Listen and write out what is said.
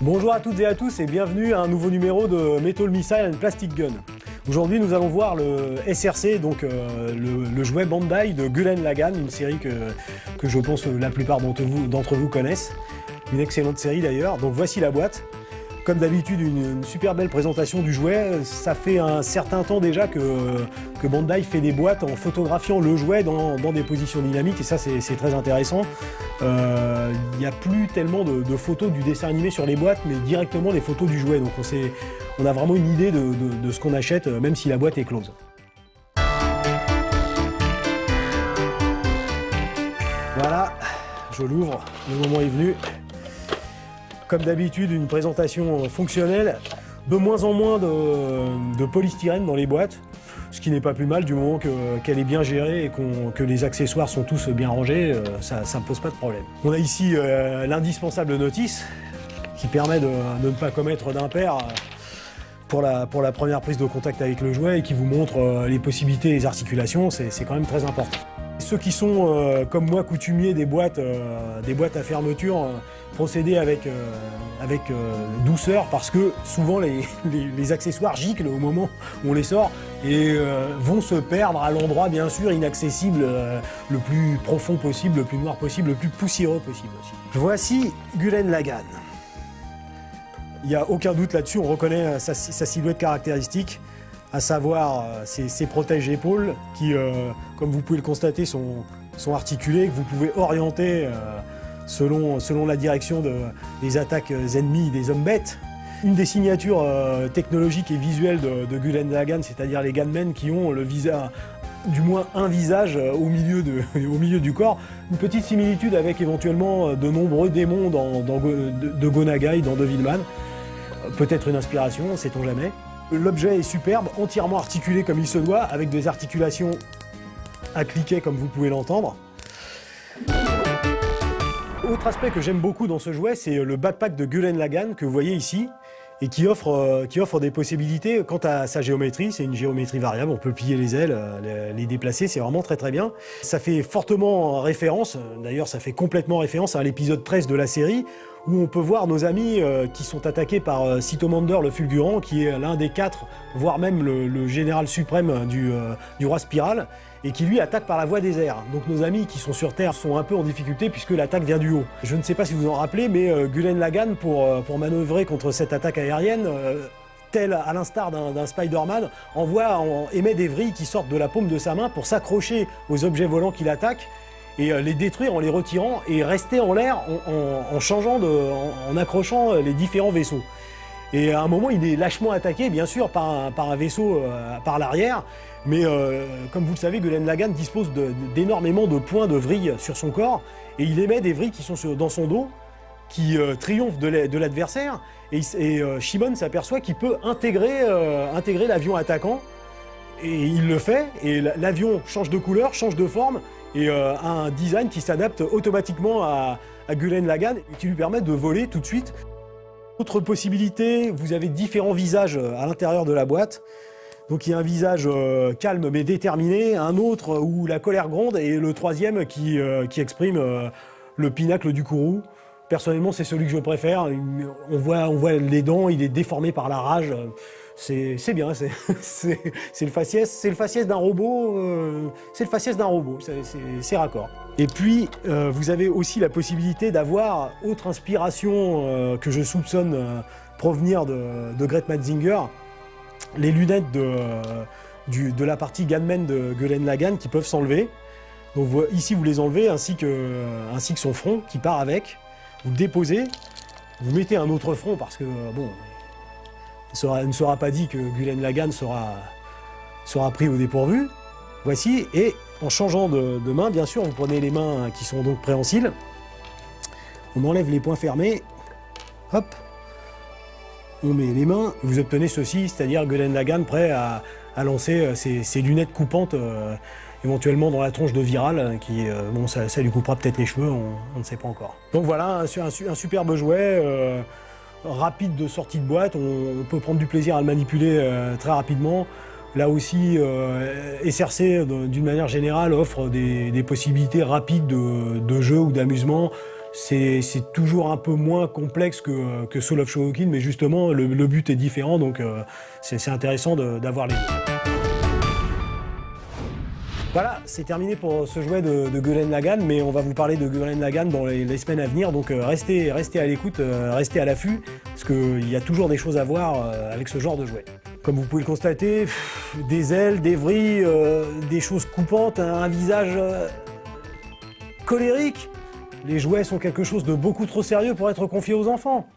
Bonjour à toutes et à tous et bienvenue à un nouveau numéro de Metal Missile and Plastic Gun. Aujourd'hui nous allons voir le SRC, donc le jouet Bandai de Gurren Lagann, une série que je pense la plupart d'entre vous connaissent. Une excellente série d'ailleurs, donc voici la boîte. Comme d'habitude, une super belle présentation du jouet. Ça fait un certain temps déjà que Bandai fait des boîtes en photographiant le jouet dans des positions dynamiques, et ça c'est très intéressant. Il n'y a plus tellement de photos du dessin animé sur les boîtes, mais directement des photos du jouet. Donc on a vraiment une idée de ce qu'on achète, même si la boîte est close. Voilà, je l'ouvre, le moment est venu. Comme d'habitude, une présentation fonctionnelle, de moins en moins de polystyrène dans les boîtes, ce qui n'est pas plus mal du moment qu'elle est bien gérée et que les accessoires sont tous bien rangés, ça ne pose pas de problème. On a ici l'indispensable notice qui permet de ne pas commettre d'impair pour la première prise de contact avec le jouet et qui vous montre les possibilités et les articulations, c'est quand même très important. Ceux qui sont, comme moi, coutumiers des boîtes à fermeture, procédez avec douceur parce que souvent les accessoires giclent au moment où on les sort et vont se perdre à l'endroit bien sûr inaccessible, le plus profond possible, le plus noir possible, le plus poussiéreux possible aussi. Voici Gurren Lagann. Il n'y a aucun doute là-dessus, on reconnaît sa silhouette caractéristique, à savoir ses protège-épaules qui, comme vous pouvez le constater, sont articulés, que vous pouvez orienter selon la direction des attaques ennemies des hommes bêtes. Une des signatures technologiques et visuelles de Gurren Lagann, c'est-à-dire les gunmen qui ont le visage, du moins un visage au milieu du corps. Une petite similitude avec éventuellement de nombreux démons de Go Nagai, dans Devilman. Peut-être une inspiration, sait-on jamais. L'objet est superbe, entièrement articulé comme il se doit, avec des articulations à cliquet comme vous pouvez l'entendre. Autre aspect que j'aime beaucoup dans ce jouet, c'est le backpack de Gurren Lagann que vous voyez ici et qui offre des possibilités quant à sa géométrie. C'est une géométrie variable, on peut plier les ailes, les déplacer, c'est vraiment très très bien. Ça fait fortement référence, d'ailleurs ça fait complètement référence à l'épisode 13 de la série, où on peut voir nos amis qui sont attaqués par Sitomander le Fulgurant, qui est l'un des 4, voire même le général suprême du roi Spiral, et qui lui attaque par la voie des airs. Donc nos amis qui sont sur Terre sont un peu en difficulté puisque l'attaque vient du haut. Je ne sais pas si vous en rappelez, mais Gurren Lagann, pour manœuvrer contre cette attaque aérienne, tel à l'instar d'un Spider-Man, émet des vrilles qui sortent de la paume de sa main pour s'accrocher aux objets volants qu'il attaque, et les détruire en les retirant et rester en l'air en accrochant les différents vaisseaux. Et à un moment, il est lâchement attaqué, bien sûr, par un vaisseau par l'arrière, mais comme vous le savez, Gurren Lagann dispose d'énormément de points de vrille sur son corps, et il émet des vrilles qui sont dans son dos, qui triomphent de l'adversaire, et Shimon s'aperçoit qu'il peut intégrer l'avion attaquant, et il le fait, et l'avion change de couleur, change de forme, et a un design qui s'adapte automatiquement à Gurren Lagann et qui lui permet de voler tout de suite. Autre possibilité, vous avez différents visages à l'intérieur de la boîte. Donc il y a un visage calme mais déterminé, un autre où la colère gronde, et le troisième qui exprime le pinacle du courroux. Personnellement, c'est celui que je préfère. On voit les dents, il est déformé par la rage. C'est bien, c'est le faciès d'un robot, c'est raccord. Et puis, vous avez aussi la possibilité d'avoir, autre inspiration que je soupçonne provenir de Gret Matzinger, les lunettes de la partie gunman de Gurren Lagann qui peuvent s'enlever. Donc ici, vous les enlevez, ainsi que son front qui part avec. Vous le déposez, vous mettez un autre front parce que, bon, il ne sera pas dit que Gurren Lagann sera pris au dépourvu. Voici, et en changeant de main, bien sûr, vous prenez les mains qui sont donc préhensiles, on enlève les poings fermés, hop, on met les mains, vous obtenez ceci, c'est-à-dire Gurren Lagann prêt à lancer ses lunettes coupantes, éventuellement dans la tronche de Viral, qui, bon, ça lui coupera peut-être les cheveux, on ne sait pas encore. Donc voilà, un superbe jouet, rapide de sortie de boîte, on peut prendre du plaisir à le manipuler très rapidement. Là aussi, SRC, d'une manière générale, offre des possibilités rapides de jeu ou d'amusement. c'est toujours un peu moins complexe que Soul of Shohokin, mais justement, le but est différent, donc c'est intéressant d'avoir les deux. Voilà, c'est terminé pour ce jouet de Gurren Lagann, mais on va vous parler de Gurren Lagann dans les semaines à venir, donc restez à l'écoute, restez à l'affût, parce qu'il y a toujours des choses à voir avec ce genre de jouet. Comme vous pouvez le constater, des ailes, des vrilles, des choses coupantes, un visage colérique. Les jouets sont quelque chose de beaucoup trop sérieux pour être confiés aux enfants.